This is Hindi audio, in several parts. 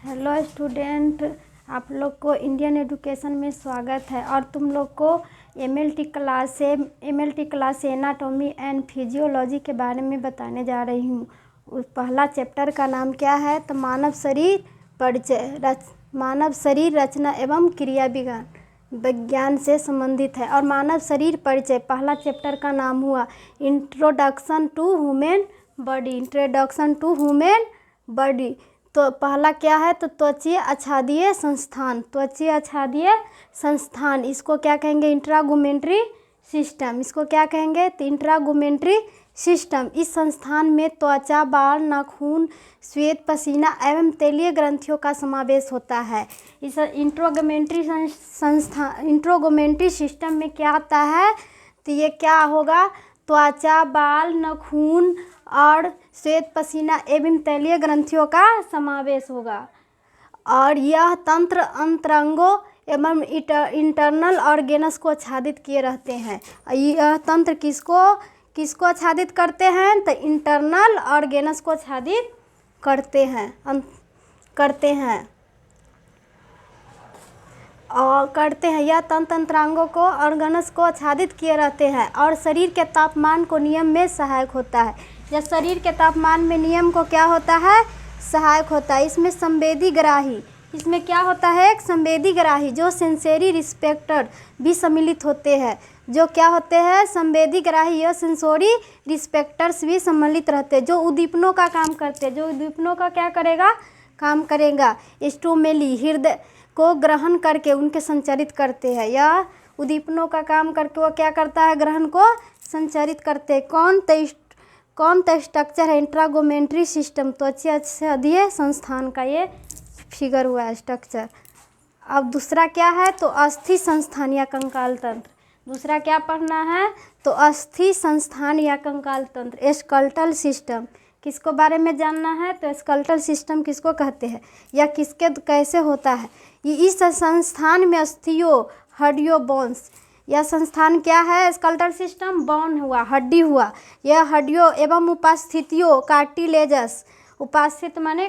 हेलो स्टूडेंट, आप लोग को इंडियन एजुकेशन में स्वागत है। और तुम लोग को MLT class anatomy and physiology के बारे में बताने जा रही हूँ। पहला चैप्टर का नाम क्या है? तो मानव शरीर परिचय, मानव शरीर रचना एवं क्रिया विज्ञान से संबंधित है। और मानव शरीर परिचय पहला चैप्टर का नाम हुआ इंट्रोडक्शन टू ह्यूमन बॉडी। तो पहला क्या है? तो त्वचीय आच्छादीय संस्थान। इसको क्या कहेंगे? इंट्रागुमेंट्री सिस्टम। इसको क्या कहेंगे? तो इंट्रागुमेंट्री सिस्टम। इस संस्थान में त्वचा, बाल, नाखून, श्वेत, पसीना एवं तैलीय ग्रंथियों का समावेश होता है। इस इंट्रागुमेंट्री सिस्टम में क्या आता है? तो ये क्या होगा? त्वचा, बाल, नाखून और श्वेत, पसीना एवं तैलीय ग्रंथियों का समावेश होगा। और यह तंत्र अंतरंगों एवं इंटरनल ऑर्गेन्स को आच्छादित किए रहते हैं। यह तंत्र किसको आच्छादित करते हैं? तो इंटरनल ऑर्गेन्स को आच्छादित करते हैं यह तंत्र अंतरांगों को ऑर्गन्स को आच्छादित किए रहते हैं और शरीर के तापमान को नियम में सहायक होता है। या शरीर के तापमान में नियम को क्या होता है? सहायक होता है। इसमें संवेदी ग्राही, इसमें क्या होता है? एक संवेदी ग्राही जो सेंसरी रिसेप्टर भी सम्मिलित होते हैं। जो क्या होते हैं? संवेदी ग्राही या सेंसरी रिसेप्टर्स भी सम्मिलित रहते हैं, जो उद्दीपनों का काम करते हैं। जो उद्दीपनों का क्या करेगा? काम करेगा। स्टोमेली हृदय को ग्रहण करके उनके संचारित करते हैं। या उद्दीपनों का काम करके वो क्या करता है? ग्रहण को संचारित करते हैं। कौन सा स्ट्रक्चर है? इंट्रागुमेंट्री सिस्टम, त्वचीय आच्छादीय संस्थान का ये फिगर हुआ है स्ट्रक्चर। अब दूसरा क्या है? तो अस्थि संस्थान या कंकाल तंत्र। दूसरा क्या पढ़ना है? तो अस्थि संस्थान या कंकाल तंत्र, स्केलेटल सिस्टम। किसको बारे में जानना है? तो स्केलेटल सिस्टम किसको कहते हैं या कैसे होता है? ये इस संस्थान में अस्थियों, हड्डियों, बोन्स। यह संस्थान क्या है? स्केलेटल सिस्टम बोन हुआ, हड्डी हुआ। यह हड्डियों एवं उपास्थितियों, कार्टिलेजस, उपास्थित माने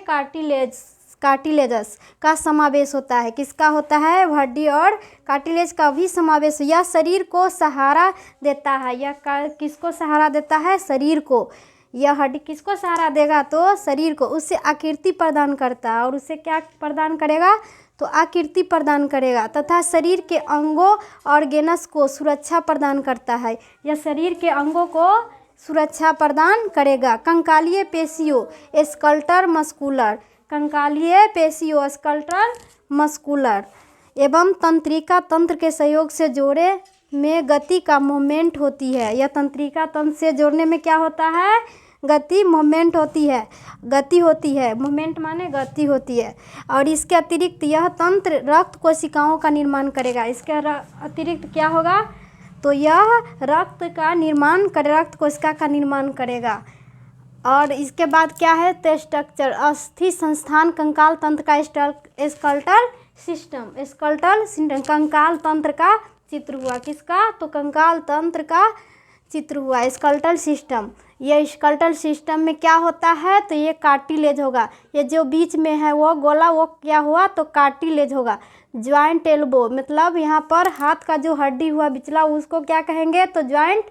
कार्टिलेजस का समावेश होता है। किसका होता है? हड्डी और कार्टिलेज का भी समावेश। यह शरीर को सहारा देता है। यह किसको सहारा देता है? शरीर को। यह हड्डी किसको सहारा देगा? तो शरीर को। उससे आकृति प्रदान करता है। और उसे क्या प्रदान करेगा? तो आकृति प्रदान करेगा तथा शरीर के अंगों ऑर्गेनस को सुरक्षा प्रदान करता है। यह शरीर के अंगों को सुरक्षा प्रदान करेगा। कंकालीय पेशियों, स्केलेटल मस्कुलर, कंकालीय पेशियों, स्केलेटल मस्कुलर एवं तंत्रिका तंत्र के सहयोग से जोड़े में गति का मूवमेंट होती है। यह तंत्रिका तंत्र से जोड़ने में क्या होता है? गति मूवमेंट होती है। मूवमेंट माने गति होती है। और इसके अतिरिक्त यह तंत्र रक्त कोशिकाओं का निर्माण करेगा। इसके अतिरिक्त क्या होगा? तो यह रक्त कोशिका का निर्माण करेगा। और इसके बाद क्या है? तो स्ट्रक्चर, अस्थि संस्थान, कंकाल तंत्र का स्केलेटल सिस्टम, कंकाल तंत्र का चित्र हुआ। किसका? तो कंकाल तंत्र का चित्र हुआ, स्केलेटल सिस्टम। ये स्केलेटल सिस्टम में क्या होता है? तो ये कार्टिलेज होगा। ये जो बीच में है वो गोला, वो क्या हुआ? तो कार्टिलेज होगा। ज्वाइंट एल्बो, मतलब यहाँ पर हाथ का जो हड्डी हुआ बिचला, उसको क्या कहेंगे? तो ज्वाइंट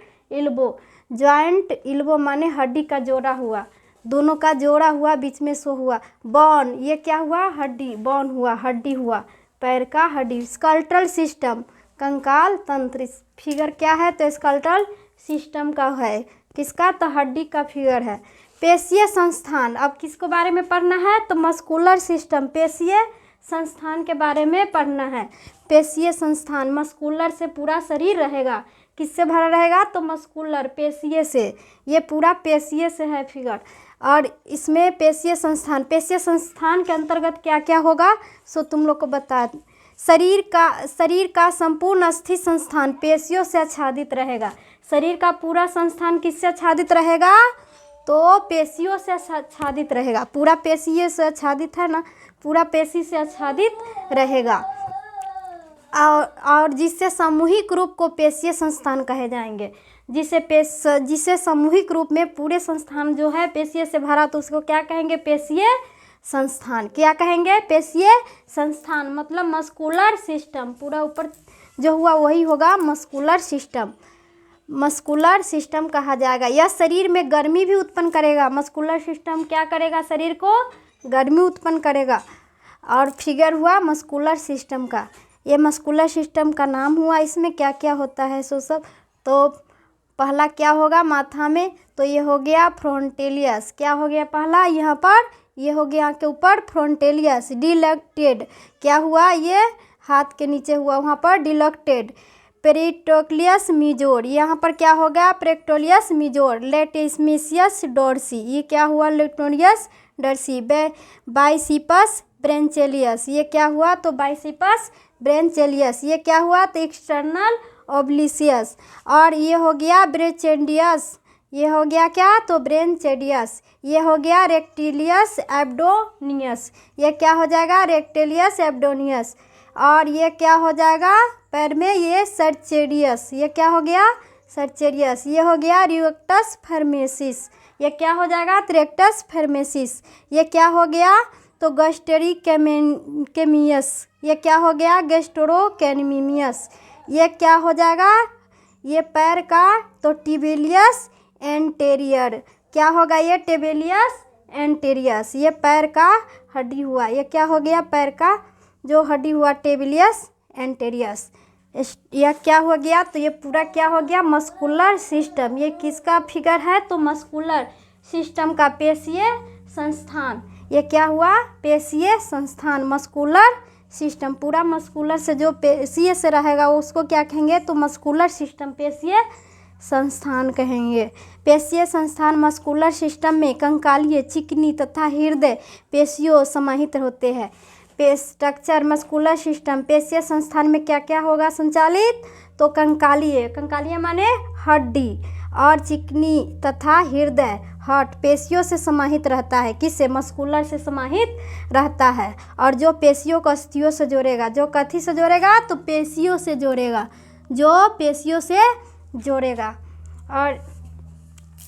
एल्बो माने हड्डी का जोड़ा हुआ, दोनों का जोड़ा हुआ, बीच में सो हुआ। बोन, ये क्या हुआ? हड्डी, बोन हुआ, हड्डी हुआ, पैर का हड्डी। स्केलेटल सिस्टम, कंकाल तंत्र। फिगर क्या है? तो स्केलेटल सिस्टम का है। किसका? तो हड्डी का फिगर है। पेशीय संस्थान, अब किसको बारे में पढ़ना है? तो मस्कुलर सिस्टम, पेशीय संस्थान के बारे में पढ़ना है। पेशीय संस्थान, मस्कुलर से पूरा शरीर रहेगा। किससे भरा रहेगा? तो मस्कुलर, पेशीय से। ये पूरा पेशीय से है फिगर। और इसमें पेशीय संस्थान के अंतर्गत क्या क्या होगा? सो तुम लोग को बता। शरीर का संपूर्ण अस्थि संस्थान पेशियों से आच्छादित रहेगा। शरीर का पूरा संस्थान किससे आच्छादित रहेगा? तो पेशियों से आच्छादित रहेगा। पूरा पेशी से आच्छादित है ना, पूरा पेशी से आच्छादित रहेगा। और जिससे सामूहिक रूप को पेशीय संस्थान कहे जाएंगे। जिसे सामूहिक रूप में पूरे संस्थान जो है पेशीय से भरा, तो उसको क्या कहेंगे? पेशीय संस्थान। क्या कहेंगे? पेशीय संस्थान मतलब मस्कुलर सिस्टम। पूरा ऊपर जो हुआ वही होगा मस्कुलर सिस्टम। मस्कुलर सिस्टम कहा जाएगा। यह शरीर में गर्मी भी उत्पन्न करेगा। मस्कुलर सिस्टम क्या करेगा? शरीर को गर्मी उत्पन्न करेगा। और फिगर हुआ मस्कुलर सिस्टम का। ये मस्कुलर सिस्टम का नाम हुआ। इसमें क्या क्या होता है सो सब। तो पहला क्या होगा माथा में? तो ये हो गया फ्रंटेलियस। क्या हो गया पहला? यहाँ पर ये हो गया के ऊपर फ्रंटेलियस। डिलेक्टेड क्या हुआ? ये हाथ के नीचे हुआ वहाँ पर डिलेक्टेड। पेरिटोक्लियस मिजोर। यहाँ पर क्या होगा? प्रेक्टोलियस मिजोर। लेटिसमिसियस डोर्सी। ये क्या हुआ? लेटोरियस डोर्सी। बाइसिपस ब्रेंचेलियस। ये क्या हुआ? तो बाइसिपस ब्रेंचेलियस। ये क्या हुआ? तो एक्सटर्नल ओब्लिसियस। और ये हो गया ब्रेचेंडियस। ये हो गया क्या? तो ब्रेंचेडियस। ये हो गया रेक्टिलियस एब्डोनियस। ये क्या हो जाएगा? रेक्टिलियस एब्डोनियस। और ये क्या हो जाएगा पैर में? ये सर्चेडियस। ये क्या हो गया? सर्चेडियस। ये हो गया रिएक्टस फर्मेसिस। ये क्या हो जाएगा? रेक्टस फर्मेसिस। ये क्या हो गया? तो गैस्ट्रोकेमियस। ये क्या हो गया? गैस्ट्रोकेमियस। ये क्या हो जाएगा? ये पैर का तो टिबिलियस एंटेरियर। क्या होगा? ये टिबिलियस एंटेरियस। ये पैर का हड्डी हुआ। ये क्या हो गया? पैर का जो हड्डी हुआ टिबिलियस एंटेरियस। यह क्या हो गया? तो ये पूरा क्या हो गया? Muscular system. ये किसका फिगर है? तो मस्कुलर सिस्टम का पेशीय संस्थान। ये क्या हुआ? पेशीय संस्थान मस्कुलर सिस्टम। पूरा मस्कुलर से जो पेशीय से रहेगा उसको क्या कहेंगे? तो मस्कुलर सिस्टम पेशीय संस्थान कहेंगे। पेशीय संस्थान मस्कुलर सिस्टम में कंकालीय, चिकनी तथा हृदय पेशियों समाहित होते हैं। स्ट्रक्चर मस्कुलर सिस्टम पेशीय संस्थान में क्या क्या होगा संचालित? तो कंकालीय। कंकालीय माने हड्डी। और चिकनी तथा हृदय हार्ट पेशियों से समाहित रहता है। किससे? मस्कुलर से समाहित रहता है। और जो पेशियों को अस्थियों से जोड़ेगा। जो कथी से जोड़ेगा? तो पेशियों से जोड़ेगा। जो पेशियों से जोड़ेगा। और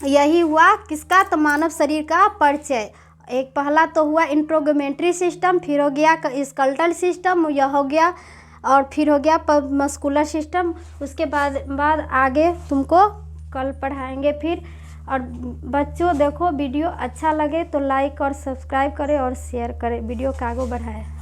यही हुआ किसका? तो मानव शरीर का परिचय। एक पहला तो हुआ इंट्रोगमेंट्री सिस्टम, फिर हो गया स्केलेटल सिस्टम, यह हो गया, और फिर हो गया मस्कुलर सिस्टम। उसके बाद आगे तुमको कल पढ़ाएंगे फिर। और बच्चों देखो वीडियो अच्छा लगे तो लाइक और सब्सक्राइब करें और शेयर करें। वीडियो को आगे बढ़ाएं।